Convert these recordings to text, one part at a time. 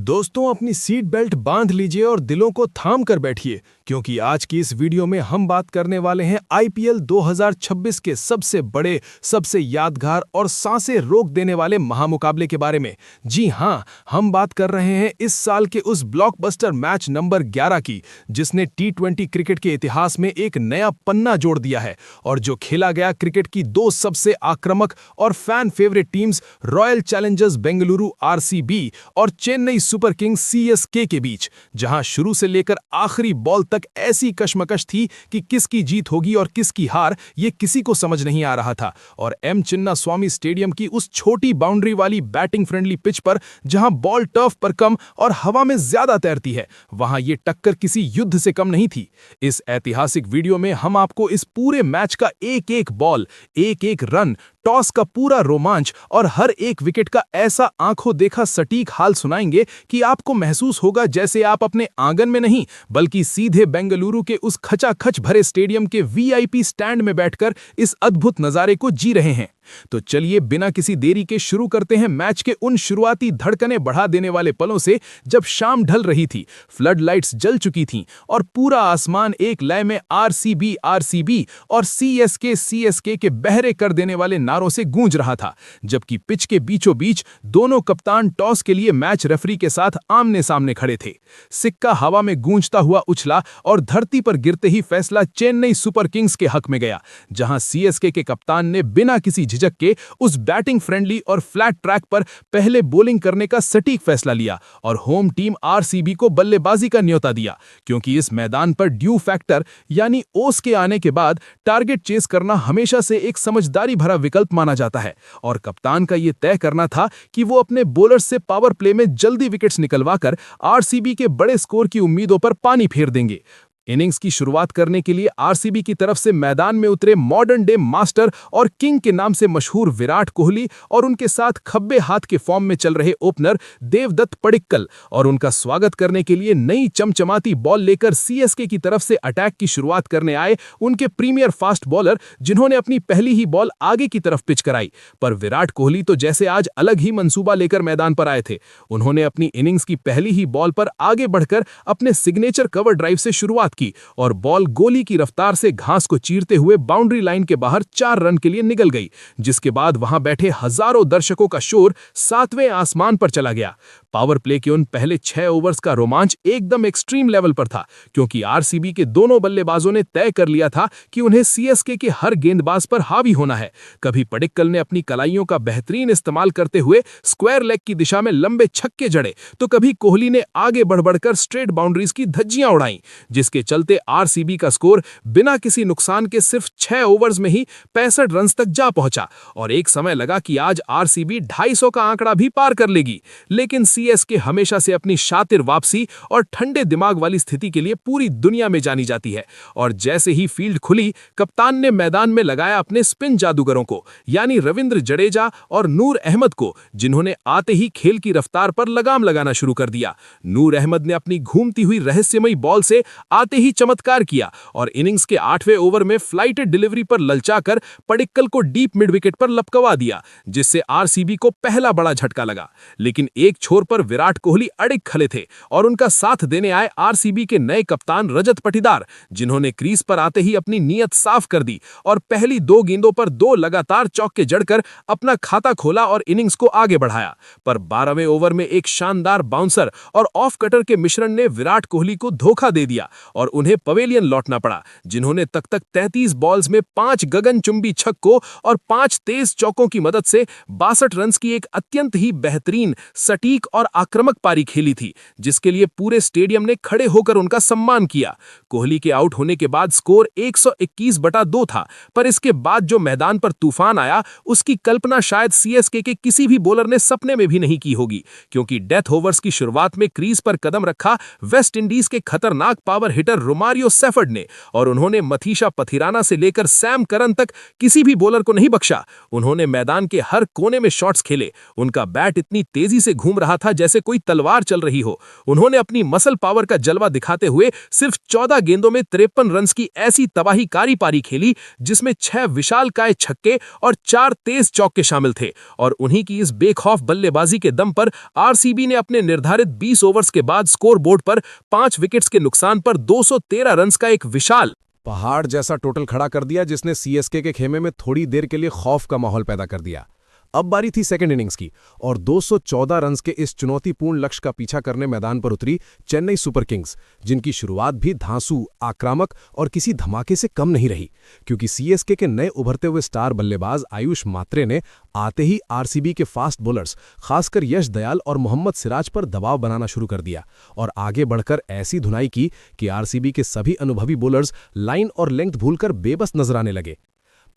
दोस्तों अपनी seat belt बांध लीजिए और दिलों को थाम कर बैठिए क्योंकि आज की इस वीडियो में हम बात करने वाले हैं आईपीएल 2026 के सबसे बड़े, सबसे यादगार और सांसें रोक देने वाले महामुकाबले के बारे में। जी हां, हम बात कर रहे हैं इस साल के उस ब्लॉकबस्टर मैच नंबर 11 की, जिसने टी20 क्रिकेट के इतिहास में एक नया पन्ना जोड़ दिया है और जो खेला गया क्रिकेट की दो सबसे आक्रामक और fan favourite teams royal Challengers Bengaluru RCB और चेन्नई सुपर किंग्स सीएसके के बीच, जहां शुरू से लेकर आखिरी बॉल तक ऐसी कशमकश थी कि किसकी जीत होगी और किसकी हार ये किसी को समझ नहीं आ रहा था। और एम चिन्नास्वामी स्टेडियम की उस छोटी बाउंड्री वाली बैटिंग फ्रेंडली पिच पर, जहां बॉल टर्फ पर कम और हवा में ज्यादा तैरती है, वहां ये टक्कर किसी युद्ध से कम नहीं थी। इस ऐतिहासिक वीडियो में हम आपको इस पूरे मैच का एक एक बॉल, एक एक रन, टॉस का पूरा रोमांच और हर एक विकेट का ऐसा आंखों देखा सटीक हाल सुनाएंगे कि आपको महसूस होगा जैसे आप अपने आंगन में नहीं बल्कि सीधे बेंगलुरु के उस खचाखच भरे स्टेडियम के वीआईपी स्टैंड में बैठकर इस अद्भुत नजारे को जी रहे हैं। तो चलिए बिना किसी देरी के शुरू करते हैं मैच के उन शुरुआती धड़कनें बढ़ा देने वाले पलों से, जब शाम ढल रही थी, फ्लड लाइट्स जल चुकी थीं और पूरा आसमान एक लय में आरसीबी आरसीबी और सीएसके सीएसके के बहरे कर देने वाले नारों से गूंज रहा था। जबकि पिच के बीचों बीच दोनों कप्तान टॉस के लिए मैच रेफरी के साथ आमने सामने खड़े थे। सिक्का हवा में गूंजता हुआ उछला और धरती पर गिरते ही फैसला चेन्नई सुपर किंग्स के हक में गया, जहां सीएसके के कप्तान ने बिना किसी झिझक के उस बैटिंग फ्रेंडली और फ्लैट ट्रैक पर पहले बॉलिंग करने का सटीक फैसला लिया और होम टीम आरसीबी को बल्लेबाजी का न्योता दिया, क्योंकि इस मैदान पर ड्यू फैक्टर यानी ओस के आने के बाद टारगेट चेस करना हमेशा से एक समझदारी भरा विकल्प माना जाता है और कप्तान का यह तय करना था कि वो अपने बॉलर्स से पावर प्ले में जल्दी विकेट्स निकलवाकर आरसीबी के बड़े स्कोर की उम्मीदों पर पानी फेर देंगे। इनिंग्स की शुरुआत करने के लिए आरसीबी की तरफ से मैदान में उतरे मॉडर्न डे मास्टर और किंग के नाम से मशहूर विराट कोहली और उनके साथ खब्बे हाथ के फॉर्म में चल रहे ओपनर देवदत्त पडिक्कल, और उनका स्वागत करने के लिए नई चमचमाती बॉल लेकर सीएसके की तरफ से अटैक की शुरुआत करने आए उनके प्रीमियर फास्ट बॉलर, जिन्होंने अपनी पहली ही बॉल आगे की तरफ पिच कराई। पर विराट कोहली तो जैसे आज अलग ही मंसूबा लेकर मैदान पर आए थे। उन्होंने अपनी इनिंग्स की पहली ही बॉल पर आगे बढ़कर अपने सिग्नेचर कवर ड्राइव से शुरुआत की और बॉल गोली की रफ्तार से घास को चीरते हुए बाउंड्री लाइन के बाहर 4 रन के लिए निकल गई, जिसके बाद वहां बैठे हजारों दर्शकों का शोर 7वें आसमान पर चला गया। पावर प्ले के उन पहले 6 ओवर्स का रोमांच एकदम एक्सट्रीम लेवल पर था, क्योंकि आरसीबी के दोनों बल्लेबाजों ने तय कर लिया था कि उन्हें सीएसके के हर गेंदबाज पर हावी होना है। कभी पडिक्कल ने अपनी कलाइयों का बेहतरीन इस्तेमाल करते हुए स्क्वायर लेग की दिशा में लंबे छक्के जड़े, तो कभी कोहली ने आगे बढ़ बढ़कर स्ट्रेट बाउंड्रीज की धज्जियां उड़ाई, जिसके चलते आरसीबी का स्कोर बिना किसी नुकसान के सिर्फ 6 ओवर्स में ही 65 रन तक जा पहुंचा और एक समय लगा कि आज आरसीबी 250 का आंकड़ा भी पार कर लेगी। लेकिन सीएसके हमेशा से अपनी शातिर वापसी और ठंडे दिमाग वाली स्थिति के लिए पूरी दुनिया में जानी जाती है और जैसे ही फील्ड खुली, कप्तान ने मैदान में लगाया अपने स्पिन जादूगरों को, यानी रविंद्र जडेजा और नूर अहमद को, जिन्होंने आते ही खेल की रफ्तार पर लगाम लगाना शुरू कर दिया। नूर अहमद ने अपनी घूमती हुई रहस्यमयी बॉल से आते ही चमत्कार किया और इनिंग्स के 8वें ओवर में फ्लाइटेड डिलीवरी पर ललचाकर पडिक्कल को डीप मिड विकेट पर लपकवा दिया, जिससे आरसीबी को पहला बड़ा झटका लगा। लेकिन एक छोर पर विराट कोहली अड़िग खड़े थे और उनका साथ देने आए आरसीबी के नए कप्तान रजत पाटीदार, जिन्होंने क्रीज पर आते ही अपनी नीयत साफ कर दी और पहली 2 गेंदों पर 2 लगातार चौके जड़कर अपना खाता खोला और इनिंग्स को आगे बढ़ाया। पर 12वें ओवर में एक शानदार बाउंसर और ऑफ कटर के मिश्रण ने विराट कोहली को धोखा दे दिया और उन्हें पवेलियन लौटना पड़ा, जिन्होंने तक 33 बॉल्स में 5 गगनचुंबी छक्कों और 5 तेज चौकों की मदद से 62 रन की एक अत्यंत ही बेहतरीन, सटीक और आक्रामक पारी खेली थी, जिसके लिए पूरे स्टेडियम ने खड़े होकर उनका सम्मान किया। कोहली के आउट होने के बाद स्कोर 121/2 था, पर इसके बाद जो मैदान पर तूफान आया उसकी कल्पना शायद सीएसके के किसी भी बॉलर ने सपने में भी नहीं की होगी, क्योंकि डेथ ओवर्स की शुरुआत में क्रीज पर कदम रखा वेस्ट इंडीज के खतरनाक power hitter hitter Romario Shepherd ने, और उन्होंने मथीशा पथिराना से लेकर सैम करन तक किसी भी बॉलर को नहीं बख्शा। उन्होंने मैदान के हर कोने में शॉट्स खेले। उनका बैट इतनी तेजी से घूम रहा था जैसे कोई तलवार चल रही हो। उन्होंने अपनी मसल पावर का जलवा दिखाते हुए सिर्फ 14 गेंदों में 53 रन की ऐसी तबाहीकारी पारी खेली जिसमें 6 विशालकाय छक्के और 4 तेज चौके शामिल थे। और उन्हीं की इस बेखौफ बल्लेबाजी के दम पर आरसीबी ने अपने निर्धारित 20 ओवर्स के बाद स्कोरबोर्ड पर 5 विकेट्स के नुकसान पर 213 रन का एक विशाल पहाड़ जैसा टोटल खड़ा कर दिया, जिसने सीएसके के खेमे में थोड़ी देर के लिए खौफ का माहौल पैदा कर दिया। अब बारी थी सेकंड इनिंग्स की, और 214 रन्स के इस चुनौतीपूर्ण लक्ष्य का पीछा करने मैदान पर उतरी चेन्नई सुपर किंग्स, जिनकी शुरुआत भी धांसू, आक्रामक और किसी धमाके से कम नहीं रही, क्योंकि सीएसके के नए उभरते हुए स्टार बल्लेबाज आयुष मात्रे ने आते ही आरसीबी के फास्ट बॉलर्स, खासकर यश दयाल और मोहम्मद सिराज पर दबाव बनाना शुरू कर दिया और आगे बढ़कर ऐसी धुनाई की कि आरसीबी के सभी अनुभवी बॉलर्स लाइन और लेंथ भूलकर बेबस नजर आने लगे।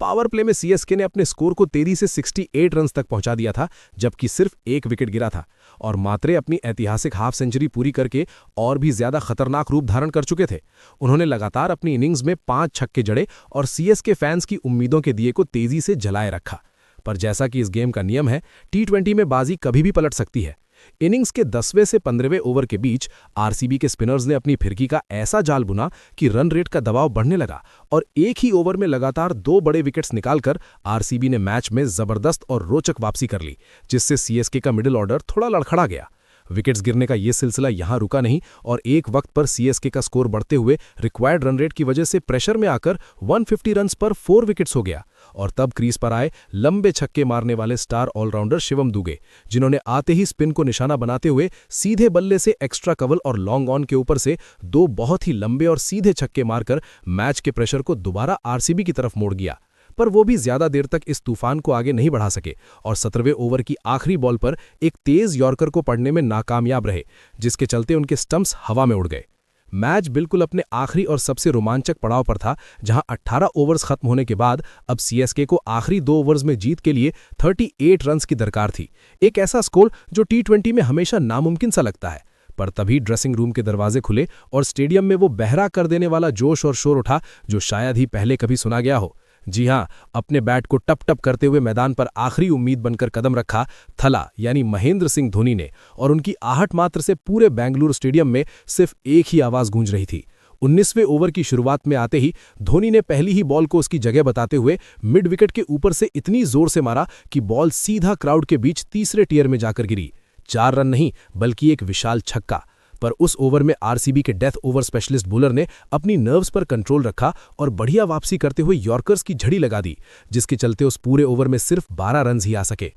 पावर प्ले में सीएसके ने अपने स्कोर को तेजी से 68 रन तक पहुंचा दिया था, जबकि सिर्फ 1 विकेट गिरा था, और मात्रे अपनी ऐतिहासिक हाफ सेंचुरी पूरी करके और भी ज्यादा खतरनाक रूप धारण कर चुके थे। उन्होंने लगातार अपनी इनिंग्स में 5 छक्के जड़े और सीएसके फैंस की उम्मीदों के दिए को तेजी से जलाए रखा। पर जैसा कि इस गेम का नियम है, टी20 में बाजी कभी भी पलट सकती है। इनिंग्स के 10वें से 15वें ओवर के बीच आरसीबी के स्पिनर्स ने अपनी फिरकी का ऐसा जाल बुना कि रन रेट का दबाव बढ़ने लगा, और एक ही ओवर में लगातार 2 बड़े विकेट्स निकालकर आरसीबी ने मैच में जबरदस्त और रोचक वापसी कर ली, जिससे सीएसके का मिडिल ऑर्डर थोड़ा लड़खड़ा गया। विकेट्स गिरने का यह सिलसिला यहां रुका नहीं, और एक वक्त पर सीएसके का स्कोर बढ़ते हुए रिक्वायर्ड रन रेट की वजह से प्रेशर में आकर 150 रन्स पर 4 विकेट्स हो गया। और तब क्रीज पर आए लंबे छक्के मारने वाले स्टार ऑलराउंडर शिवम दुबे, जिन्होंने आते ही स्पिन को निशाना बनाते हुए सीधे बल्ले से एक्स्ट्रा कवल और लॉन्ग ऑन के ऊपर से 2 बहुत ही लंबे और सीधे छक्के मारकर मैच के प्रेशर को दोबारा आरसीबी की तरफ मोड़ गया। पर वो भी ज्यादा देर तक इस तूफान को आगे नहीं बढ़ा सके, और 17वें ओवर की आखिरी बॉल पर एक तेज यॉर्कर को पड़ने में नाकामयाब रहे, जिसके चलते उनके स्टंप्स हवा में उड़ गए। मैच बिल्कुल अपने आखिरी और सबसे रोमांचक पड़ाव पर था, जहां 18 ओवर्स खत्म होने के बाद अब सीएसके को आखिरी 2 ओवर्स में जीत के लिए 38 रन्स की दरकार थी। एक ऐसा स्कोर जो टी20 में हमेशा नामुमकिन सा लगता है। पर तभी ड्रेसिंग रूम के दरवाजे खुले और स्टेडियम में वो बहरा कर देने वाला जोश और शोर उठा जो शायद ही पहले कभी सुना गया हो। जी हां, अपने बैट को टप टप करते हुए मैदान पर आखिरी उम्मीद बनकर कदम रखा थला यानी महेंद्र सिंह धोनी ने, और उनकी आहट मात्र से पूरे बेंगलुरु स्टेडियम में सिर्फ एक ही आवाज गूंज रही थी। 19वें ओवर की शुरुआत में आते ही धोनी ने पहली ही बॉल को उसकी जगह बताते हुए मिड विकेट के ऊपर से इतनी जोर से मारा कि बॉल सीधा क्राउड के बीच तीसरे टियर में जाकर गिरी। 4 रन नहीं बल्कि एक विशाल छक्का। पर उस ओवर में आरसीबी के डेथ ओवर स्पेशलिस्ट बॉलर ने अपनी नर्व्स पर कंट्रोल रखा और बढ़िया वापसी करते हुए यॉर्कर्स की झड़ी लगा दी, जिसके चलते उस पूरे ओवर में सिर्फ 12 रन ही आ सके।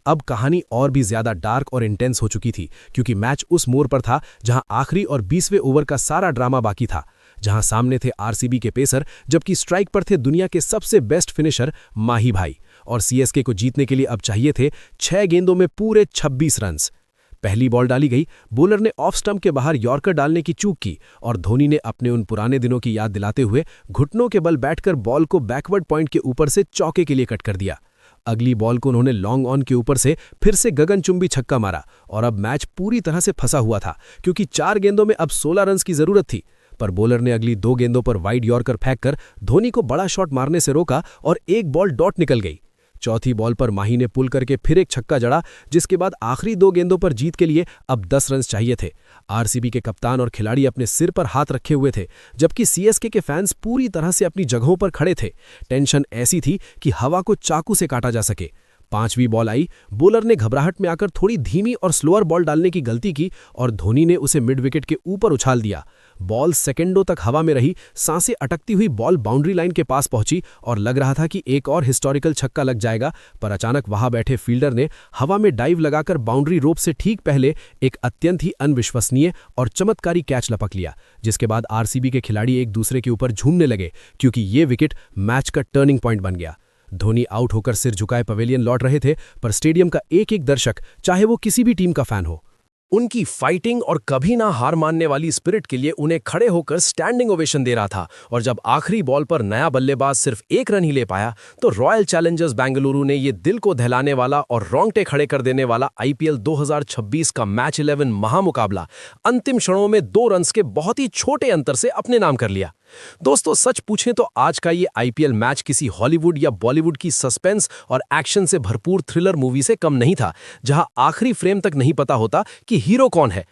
अब कहानी और भी ज्यादा डार्क और इंटेंस हो चुकी थी, क्योंकि मैच उस मोड़ पर था जहां आखिरी और 20वें ओवर का सारा ड्रामा बाकी था, जहां सामने थे आरसीबी के पेसर, जबकि स्ट्राइक पर थे दुनिया के सबसे बेस्ट फिनिशर माही भाई, और सीएसके को जीतने के लिए अब चाहिए थे 6 गेंदों में पूरे 26 रन। पहली बॉल डाली गई, बॉलर ने ऑफ स्टंप के बाहर यॉर्कर डालने की चूक की, और धोनी ने अपने उन पुराने दिनों की याद दिलाते हुए घुटनों के बल बैठकर बॉल को बैकवर्ड पॉइंट के ऊपर से चौके के लिए कट कर दिया। अगली बॉल को उन्होंने लॉन्ग ऑन के ऊपर से फिर से गगनचुंबी छक्का मारा, और अब मैच पूरी तरह से फंसा हुआ था, क्योंकि 4 गेंदों में अब 16 रन की जरूरत थी। पर बॉलर ने अगली 2 गेंदों पर वाइड यॉर्कर फेंककर धोनी को बड़ा शॉट मारने से रोका, और एक बॉल डॉट निकल गई। चौथी बॉल पर माही ने पुल करके फिर एक छक्का जड़ा, जिसके बाद आखिरी 2 गेंदों पर जीत के लिए अब 10 रन चाहिए थे। आरसीबी के कप्तान और खिलाड़ी अपने सिर पर हाथ रखे हुए थे, जबकि सीएसके के फैंस पूरी तरह से अपनी जगहों पर खड़े थे। टेंशन ऐसी थी कि हवा को चाकू से काटा जा सके। 5वीं बॉल आई, बॉलर ने घबराहट में आकर थोड़ी धीमी और स्लोअर बॉल डालने की गलती की, और धोनी ने उसे मिड विकेट के ऊपर उछाल दिया। बॉल सेकंडों तक हवा में रही, सांसें अटकती हुई बॉल बाउंड्री लाइन के पास पहुंची, और लग रहा था कि एक और हिस्टोरिकल छक्का लग जाएगा। पर अचानक वहां बैठे फील्डर ने हवा में डाइव लगाकर बाउंड्री रोप से ठीक पहले एक अत्यंत ही अनविश्वसनीय और चमत्कारी कैच लपक लिया, जिसके बाद आरसीबी के खिलाड़ी एक दूसरे के ऊपर झूमने लगे, क्योंकि ये विकेट मैच का टर्निंग पॉइंट बन गया। धोनी आउट होकर सिर झुकाए पवेलियन लौट रहे थे, पर स्टेडियम का एक एक दर्शक, चाहे वो किसी भी टीम का फैन हो, उनकी फाइटिंग और कभी ना हार मानने वाली स्पिरिट के लिए उन्हें खड़े होकर स्टैंडिंग ओवेशन दे रहा था। और जब आखिरी बॉल पर नया बल्लेबाज सिर्फ 1 रन ही ले पाया तो रॉयल चैलेंजर्स बेंगलुरु ने ये दिल को दहलाने वाला और रोंगटे खड़े कर देने वाला आईपीएल 2026 का मैच 11 महामुकाबला अंतिम क्षणों में 2 रन्स के बहुत ही छोटे अंतर से अपने नाम कर लिया। दोस्तों, सच पूछें तो आज का ये आईपीएल मैच किसी हॉलीवुड या बॉलीवुड की सस्पेंस और एक्शन से भरपूर थ्रिलर मूवी से कम नहीं था, जहां आखिरी फ्रेम तक नहीं पता होता कि हीरो कौन है।